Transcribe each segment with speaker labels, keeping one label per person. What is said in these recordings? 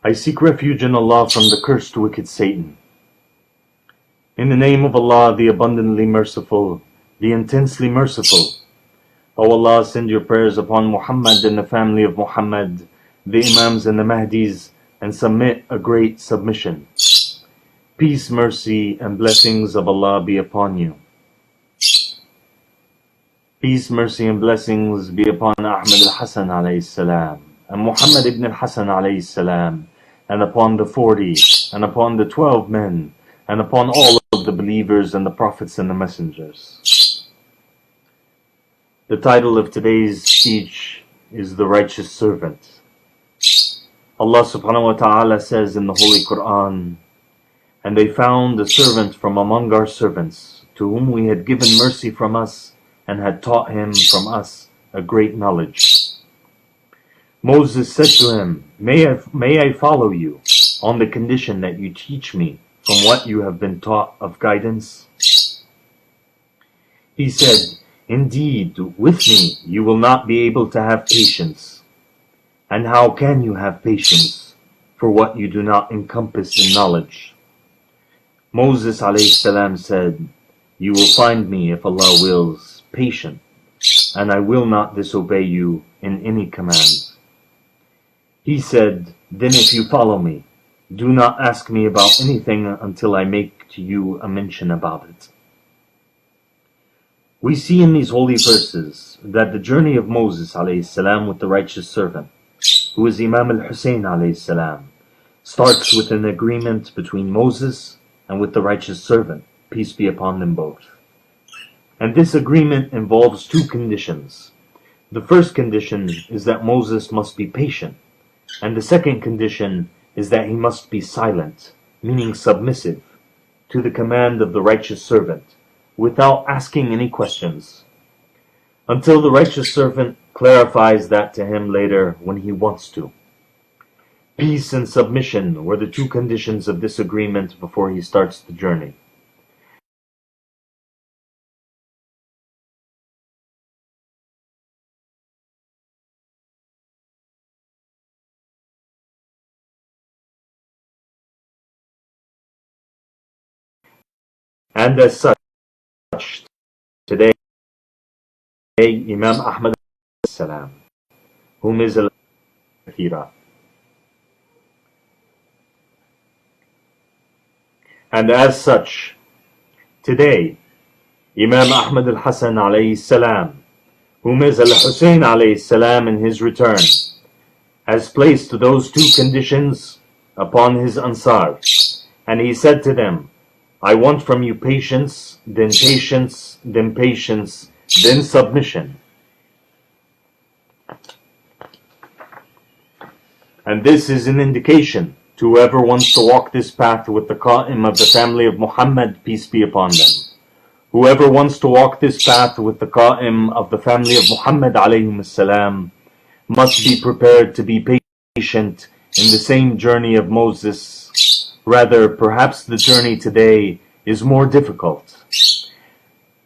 Speaker 1: I seek refuge in Allah from the cursed wicked Satan. In the name of Allah, the abundantly merciful, the intensely merciful. O Allah, send your prayers upon Muhammad and the family of Muhammad, the Imams and the Mahdis, and submit a great submission. Peace, mercy, and blessings of Allah be upon you. Peace, mercy, and blessings be upon Ahmad al-Hasan alayhi salam, and Muhammad ibn al-Hasan alayhi salam, and upon the 40, and upon the 12 men, and upon all of the believers and the prophets and the messengers. The title of today's speech is The Righteous Servant. Allah subhanahu wa ta'ala says in the Holy Quran, "And they found a servant from among our servants, to whom we had given mercy from us, and had taught him from us a great knowledge." Moses said to him, May I follow you on the condition that you teach me from what you have been taught of guidance? He said, "Indeed, with me you will not be able to have patience. And how can you have patience for what you do not encompass in knowledge?" Moses ﷺ said, "You will find me, if Allah wills, patient, and I will not disobey you in any command." He said, "Then if you follow me, do not ask me about anything until I make to you a mention about it." We see in these holy verses that the journey of Moses ﷺ with the righteous servant, who is Imam al-Hussein ﷺ, starts with an agreement between Moses and with the righteous servant, peace be upon them both. And this agreement involves two conditions. The first condition is that Moses must be patient, and the second condition is that he must be silent, meaning submissive, to the command of the righteous servant, without asking any questions, until the righteous servant clarifies that to him later when he wants to. Peace and submission were the two conditions of this agreement before he starts the journey. And as such, today, Imam Ahmad salam, whom is al-Kathira. And as such, today, Imam Ahmad al-Hasan alayhi salam, whom is al-Hussein alayhi salam in his return, has placed those two conditions upon his Ansar. And he said to them, "I want from you patience, then patience, then patience, then submission." And this is an indication to whoever wants to walk this path with the Qa'im of the family of Muhammad, peace be upon them. Whoever wants to walk this path with the Qa'im of the family of Muhammad alayhim salam must be prepared to be patient in the same journey of Moses. Rather, perhaps the journey today is more difficult.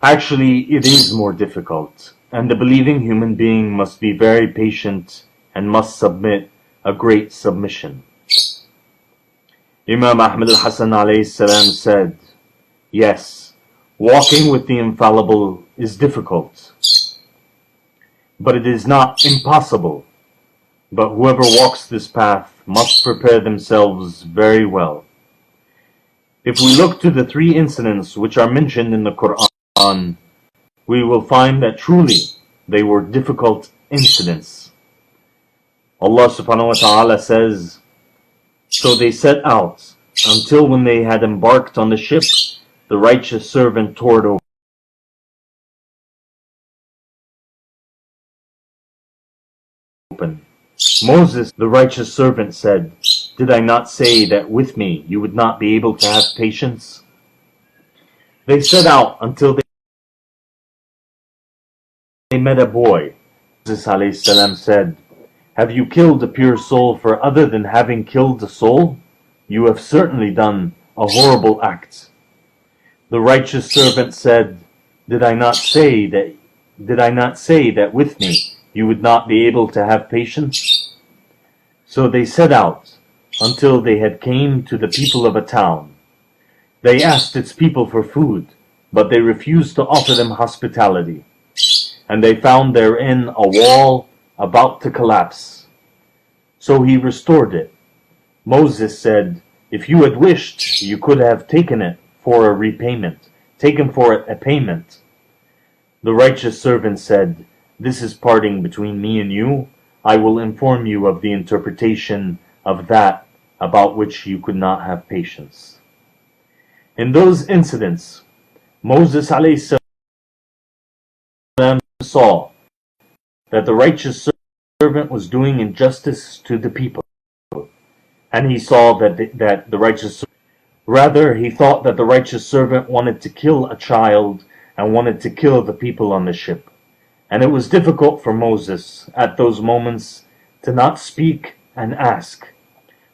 Speaker 1: Actually, it is more difficult, and the believing human being must be very patient and must submit a great submission. Imam Ahmad al-Hasan alayhi salam said, "Yes, walking with the infallible is difficult, but it is not impossible. But whoever walks this path must prepare themselves very well." If we look to the three incidents which are mentioned in the Quran, we will find that truly they were difficult incidents. Allah subhanahu wa ta'ala says, "So they set out until when they had embarked on the ship, the righteous servant tore it open. Moses, the righteous servant, said, "Did I not say that with me you would not be able to have patience?" They set out until they met a boy. Moses ﷺ said, "Have you killed a pure soul for other than having killed a soul? You have certainly done a horrible act." The righteous servant said, Did I not say that with me you would not be able to have patience?" So they set out until they had came to the people of a town. They asked its people for food, but they refused to offer them hospitality. And they found therein a wall about to collapse. So he restored it. Moses said, "If you had wished, you could have taken it for a repayment, taken for it a payment." The righteous servant said, "This is parting between me and you. I will inform you of the interpretation of that about which you could not have patience." In those incidents, Moses ﷺ saw that the righteous servant was doing injustice to the people, and he saw that the righteous rather he thought that the righteous servant wanted to kill a child and wanted to kill the people on the ship. And it was difficult for Moses at those moments to not speak and ask.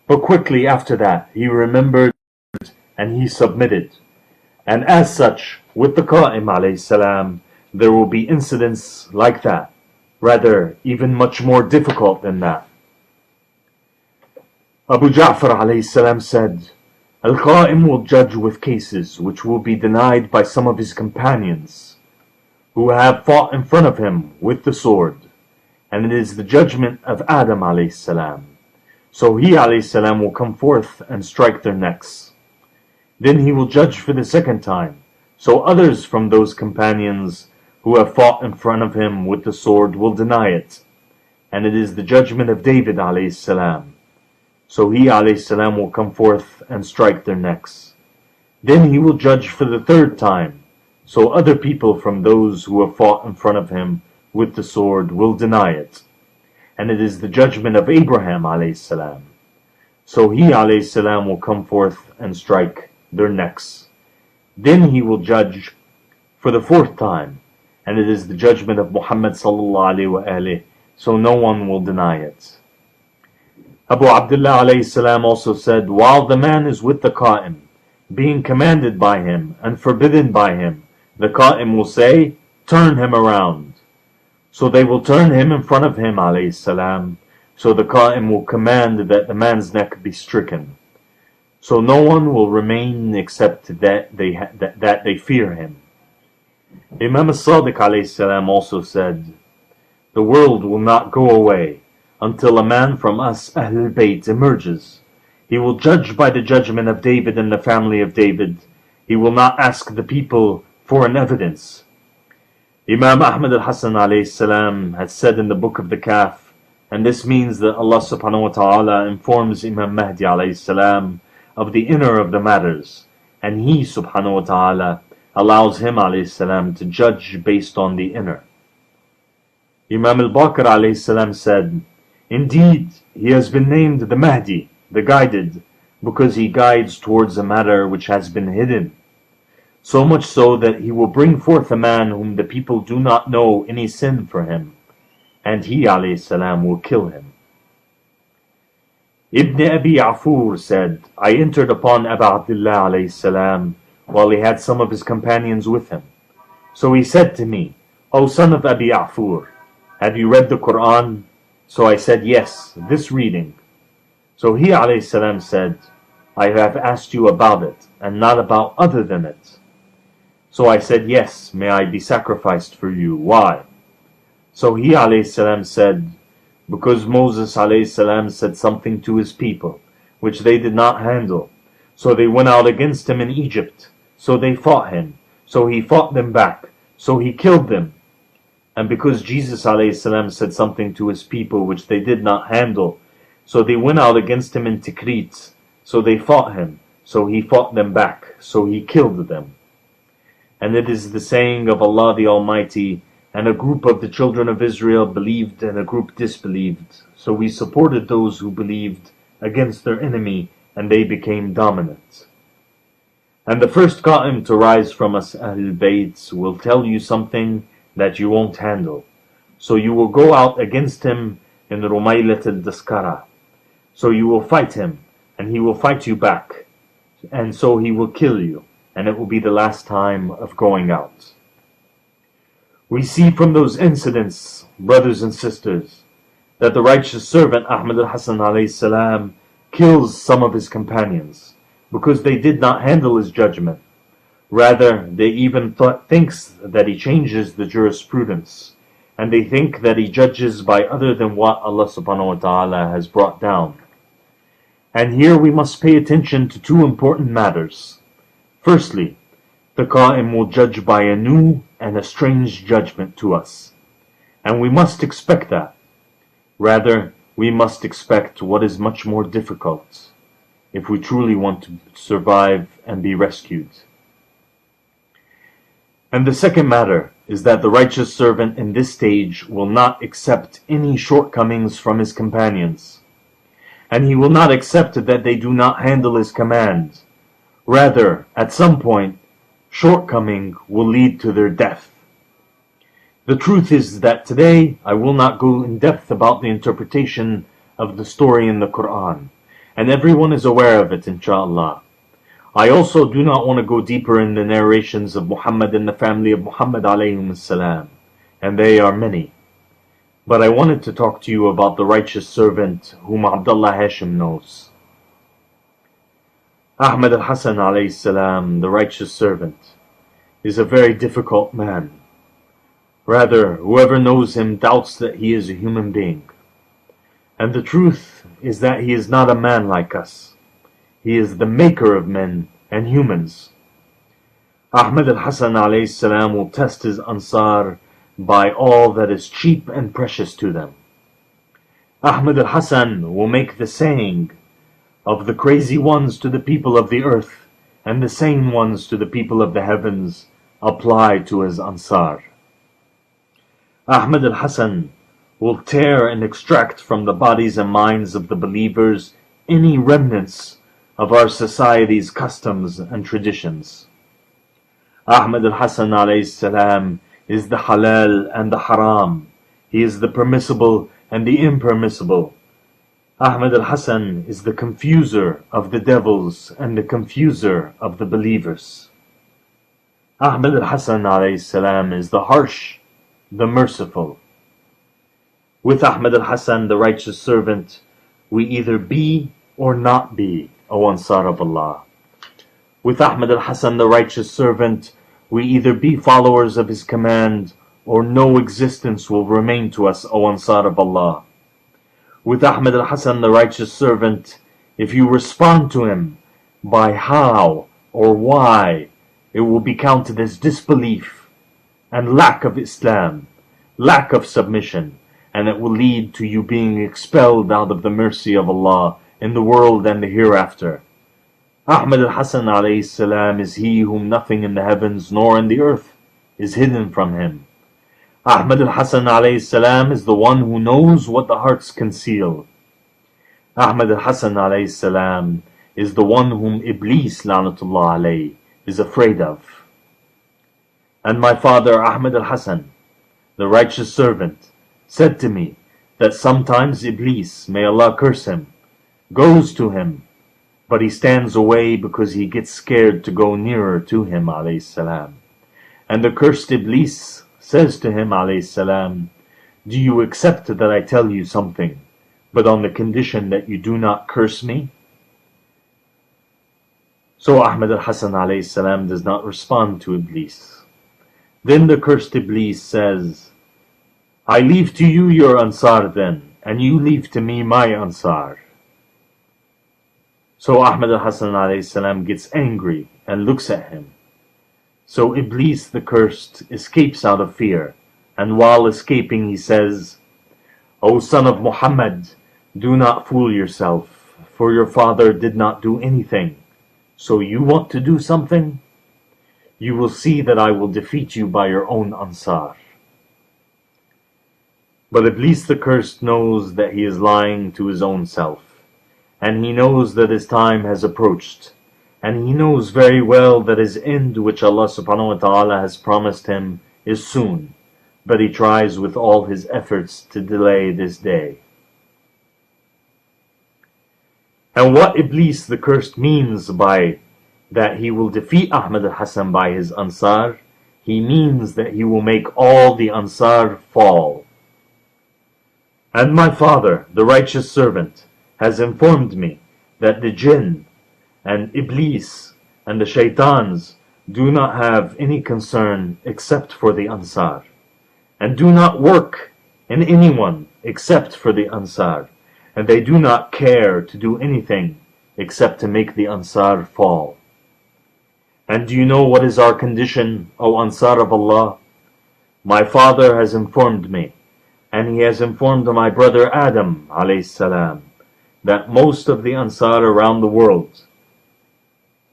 Speaker 1: But quickly after that, he remembered and he submitted. And as such, with the Qa'im ﷺ, there will be incidents like that. Rather, even much more difficult than that. Abu Ja'far ﷺ said, Al-Qa'im will judge with cases which will be denied by some of his companions who have fought in front of him with the sword. And it is the judgment of Adam ﷺ. So he ﷺ will come forth and strike their necks. Then he will judge for the second time. So others from those companions who have fought in front of him with the sword will deny it. And it is the judgment of David ﷺ. So he ﷺ will come forth and strike their necks. Then he will judge for the third time. So other people from those who have fought in front of him with the sword will deny it. And it is the judgment of Abraham ﷺ. So he ﷺ will come forth and strike their necks. Then he will judge for the fourth time. And it is the judgment of Muhammad ﷺ. So no one will deny it. Abu Abdullah ﷺ also said, while the man is with the Qa'im, being commanded by him and forbidden by him, the Qa'im will say, turn him around. So they will turn him in front of him ﷺ. So the Qa'im will command that the man's neck be stricken. So no one will remain except that they fear him. Imam Sadiq ﷺ also said, the world will not go away until a man from us Ahlul Bayt emerges. He will judge by the judgment of David and the family of David. He will not ask the people for an evidence. Imam Ahmad al-Hasan ﷺ had said in the book of the Kahf, and this means that Allah subhanahu wa ta'ala informs Imam Mahdi ﷺ of the inner of the matters, and he subhanahu wa ta'ala allows him ﷺ to judge based on the inner. Imam al-Baqir ﷺ said, indeed, he has been named the Mahdi, the guided, because he guides towards a matter which has been hidden. So much so that he will bring forth a man whom the people do not know any sin for him, and he ﷺ will kill him. Ibn Abi Afur said, I entered upon Abu Abdullah ﷺ while he had some of his companions with him. So he said to me, O son of Abi Afur, have you read the Quran? So I said, yes, this reading. So he ﷺ said, I have asked you about it, and not about other than it. So I said, yes, may I be sacrificed for you. Why? So he ﷺ said, because Moses ﷺ said something to his people, which they did not handle. So they went out against him in Egypt. So they fought him. So he fought them back. So he killed them. And because Jesus ﷺ said something to his people which they did not handle, so they went out against him in Tikrit. So they fought him. So he fought them back. So he killed them. And it is the saying of Allah the Almighty, and a group of the children of Israel believed and a group disbelieved. So we supported those who believed against their enemy, and they became dominant. And the first Qa'im to rise from us Ahlul Bayt will tell you something that you won't handle. So you will go out against him in Rumaylat al-Daskara. So you will fight him, and he will fight you back. And so he will kill you, and it will be the last time of going out. We see from those incidents, brothers and sisters, that the righteous servant Ahmad al-Hasan ﷺ kills some of his companions because they did not handle his judgment. Rather, they even thinks that he changes the jurisprudence, and they think that he judges by other than what Allah subhanahu wa ta'ala has brought down. And here we must pay attention to two important matters. Firstly, the Qa'im will judge by a new and a strange judgment to us. And we must expect that. Rather, we must expect what is much more difficult if we truly want to survive and be rescued. And the second matter is that the righteous servant in this stage will not accept any shortcomings from his companions. And he will not accept that they do not handle his command. Rather, at some point, shortcoming will lead to their death. The truth is that today I will not go in depth about the interpretation of the story in the Quran, and everyone is aware of it, inshallah. I also do not want to go deeper in the narrations of Muhammad and the family of Muhammad alayhim salam, and they are many. But I wanted to talk to you about the righteous servant whom Abdullah Hashim knows. Ahmad al-Hasan alayhi salam, the righteous servant, is a very difficult man. Rather, whoever knows him doubts that he is a human being. And the truth is that he is not a man like us. He is the maker of men and humans. Ahmad al-Hasan alayhi salam will test his Ansar by all that is cheap and precious to them. Ahmad al-Hasan will make the saying of the crazy ones to the people of the earth and the sane ones to the people of the heavens apply to his Ansar. Ahmad al-Hasan will tear and extract from the bodies and minds of the believers any remnants of our society's customs and traditions. Ahmad al-Hasan alayhi salam is the halal and the haram. He is the permissible and the impermissible. Ahmad al-Hasan is the confuser of the devils and the confuser of the believers. Ahmad al-Hasan alayhi salam is the harsh, the merciful. With Ahmad al-Hasan, the righteous servant, we either be or not be, O Ansar of Allah. With Ahmad al-Hasan, the righteous servant, we either be followers of his command or no existence will remain to us, O Ansar of Allah. With Ahmad al-Hasan, the righteous servant, if you respond to him by how or why, it will be counted as disbelief and lack of Islam, lack of submission, and it will lead to you being expelled out of the mercy of Allah in the world and the hereafter. Ahmad al-Hasan alayhi salam is he whom nothing in the heavens nor in the earth is hidden from him. Ahmad al-Hasan alayhi salam is the one who knows what the hearts conceal. Ahmad al-Hasan alayhi salam is the one whom Iblis la'natullah alayhi is afraid of. And my father Ahmad al-Hasan, the righteous servant, said to me that sometimes Iblis, may Allah curse him, goes to him, but he stands away because he gets scared to go nearer to him alayhi salam. And the cursed Iblis says to him alayhi salam, do you accept that I tell you something, but on the condition that you do not curse me? So Ahmad al-Hasan alayhi salam does not respond to Iblis. Then the cursed Iblis says, I leave to you your Ansar then, and you leave to me my Ansar. So Ahmad al-Hasan alayhi salam gets angry and looks at him. So Iblis the cursed escapes out of fear, and while escaping he says, O son of Muhammad, do not fool yourself, for your father did not do anything. So you want to do something? You will see that I will defeat you by your own Ansar. But Iblis the cursed knows that he is lying to his own self, and he knows that his time has approached, and he knows very well that his end, which Allah subhanahu wa ta'ala has promised him, is soon, but he tries with all his efforts to delay this day. And what Iblis the cursed means by that he will defeat Ahmad al-Hasan by his Ansar, he means that he will make all the Ansar fall. And my father, the righteous servant, has informed me that the jinn and Iblis and the shaitans do not have any concern except for the Ansar, and do not work in anyone except for the Ansar, and they do not care to do anything except to make the Ansar fall. And do you know what is our condition, O Ansar of Allah? My father has informed me, and he has informed my brother Adam alayhi salam, that most of the Ansar around the world,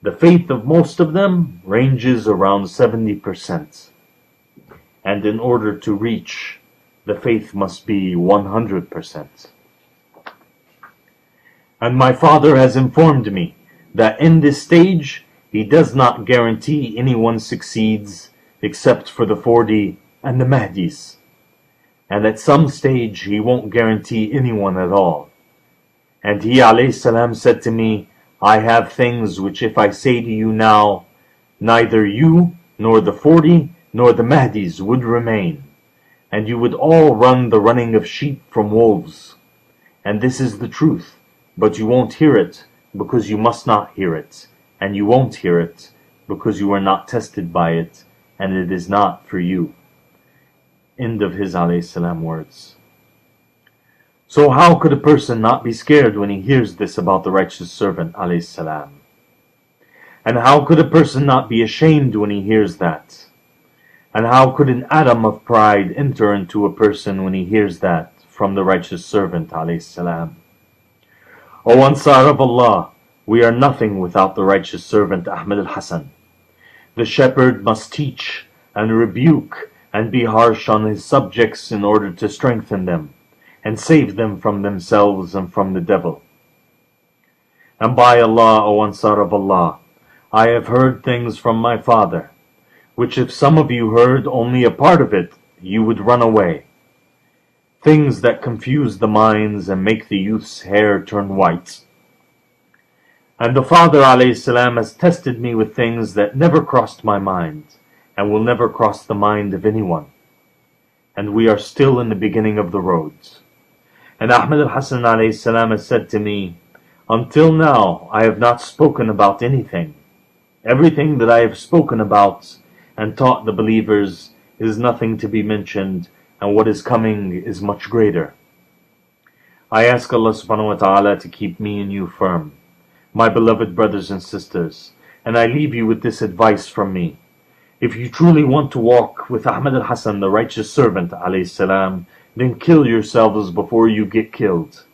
Speaker 1: the faith of most of them ranges around 70%. And in order to reach, the faith must be 100%. And my father has informed me that in this stage, he does not guarantee anyone succeeds except for the 40 and the Mahdis. And at some stage, he won't guarantee anyone at all. And he alayhi salam said to me, I have things which if I say to you now, neither you nor the 40 nor the Mahdis would remain, and you would all run the running of sheep from wolves. And this is the truth, but you won't hear it because you must not hear it, and you won't hear it because you are not tested by it, and it is not for you. End of his alayhi salam words. So how could a person not be scared when he hears this about the righteous servant alayhi salam? And how could a person not be ashamed when he hears that? And how could an atom of pride enter into a person when he hears that from the righteous servant alayhi salam? O Ansar of Allah, we are nothing without the righteous servant Ahmad al-Hasan. The shepherd must teach and rebuke and be harsh on his subjects in order to strengthen them and save them from themselves and from the devil. And by Allah, O Ansar of Allah, I have heard things from my father, which if some of you heard only a part of it, you would run away. Things that confuse the minds and make the youth's hair turn white. And the Father alayhi salam has tested me with things that never crossed my mind and will never cross the mind of anyone. And we are still in the beginning of the roads. And Ahmad al-Hasan alayhi salam has said to me, until now I have not spoken about anything. Everything that I have spoken about and taught the believers is nothing to be mentioned, and what is coming is much greater. I ask Allah subhanahu wa ta'ala to keep me and you firm, my beloved brothers and sisters, and I leave you with this advice from me. If you truly want to walk with Ahmad al-Hasan, the righteous servant alayhi salam, then kill yourselves before you get killed,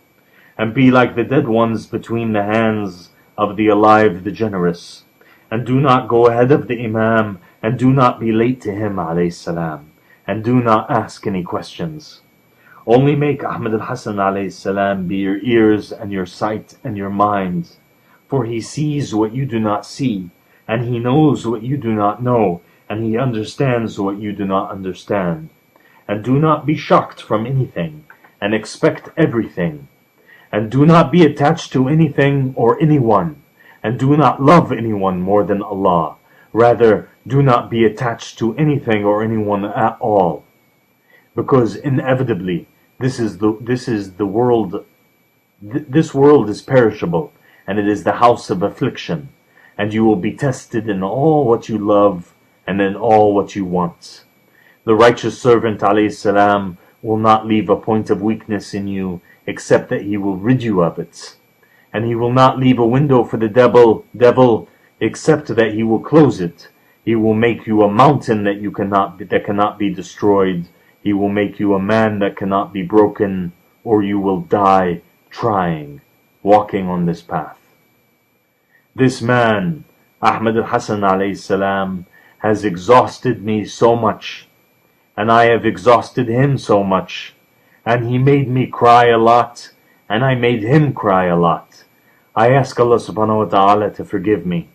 Speaker 1: and be like the dead ones between the hands of the alive, the generous, and do not go ahead of the Imam, and do not be late to him alayhi salam, and do not ask any questions. Only make Ahmad al-Hasan alayhi salam be your ears and your sight and your mind, for he sees what you do not see, and he knows what you do not know, and he understands what you do not understand. And do not be shocked from anything, and expect everything. And do not be attached to anything or anyone, and do not love anyone more than Allah. Rather, do not be attached to anything or anyone at all. Because inevitably, this world is perishable, and it is the house of affliction, and you will be tested in all what you love and in all what you want. The righteous servant alayhi salam will not leave a point of weakness in you except that he will rid you of it. And he will not leave a window for the devil except that he will close it. He will make you a mountain that cannot be destroyed. He will make you a man that cannot be broken, or you will die trying, walking on this path. This man, Ahmad al-Hasan alayhi salam, has exhausted me so much, and I have exhausted him so much, and he made me cry a lot, and I made him cry a lot. I ask Allah subhanahu wa ta'ala to forgive me.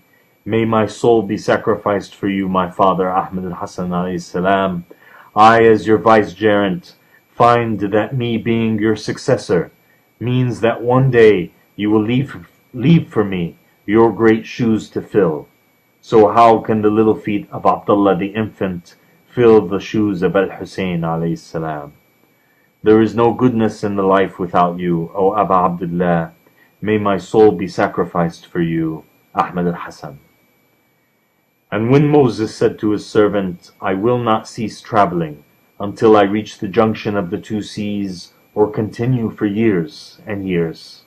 Speaker 1: May my soul be sacrificed for you, my father Ahmad al-Hasan alayhi salam. I, as your vicegerent, find that me being your successor means that one day you will leave for me your great shoes to fill. So how can the little feet of Abdullah the infant fill the shoes of Al-Hussein alayhi salam? There is no goodness in the life without you, O Aba Abdullah. May my soul be sacrificed for you, Ahmad al-Hassan. And when Moses said to his servant, I will not cease traveling until I reach the junction of the two seas or continue for years and years.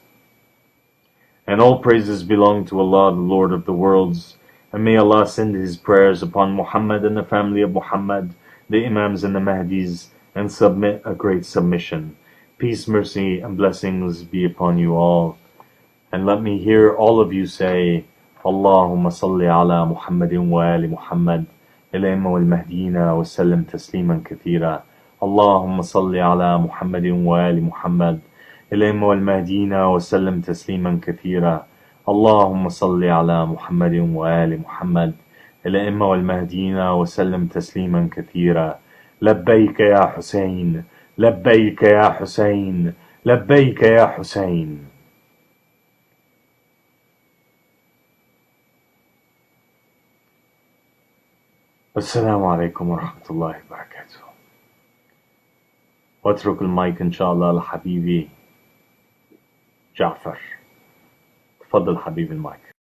Speaker 1: And all praises belong to Allah, the Lord of the worlds, and may Allah send His prayers upon Muhammad and the family of Muhammad, the Imams and the Mahdis, and submit a great submission. Peace, mercy, and blessings be upon you all. And let me hear all of you say, Allahumma salli ala Muhammadin wa ali Muhammad, ilayma wal mahdina wa sallim tasliman kathira. Allahumma salli ala Muhammadin wa ali Muhammad, ilayma wal mahdina wa sallim tasliman kathira. Allahumma salli ala Muhammadin wa ali Muhammad, ilayma wal mahdina wa sallim tasliman kathira. Labbayka ya Hussein, labbayka ya Hussein, labbayka ya Hussein. السلام عليكم ورحمة الله وبركاته. واترك المايك إن شاء الله لحبيبي جعفر. تفضل حبيبي المايك.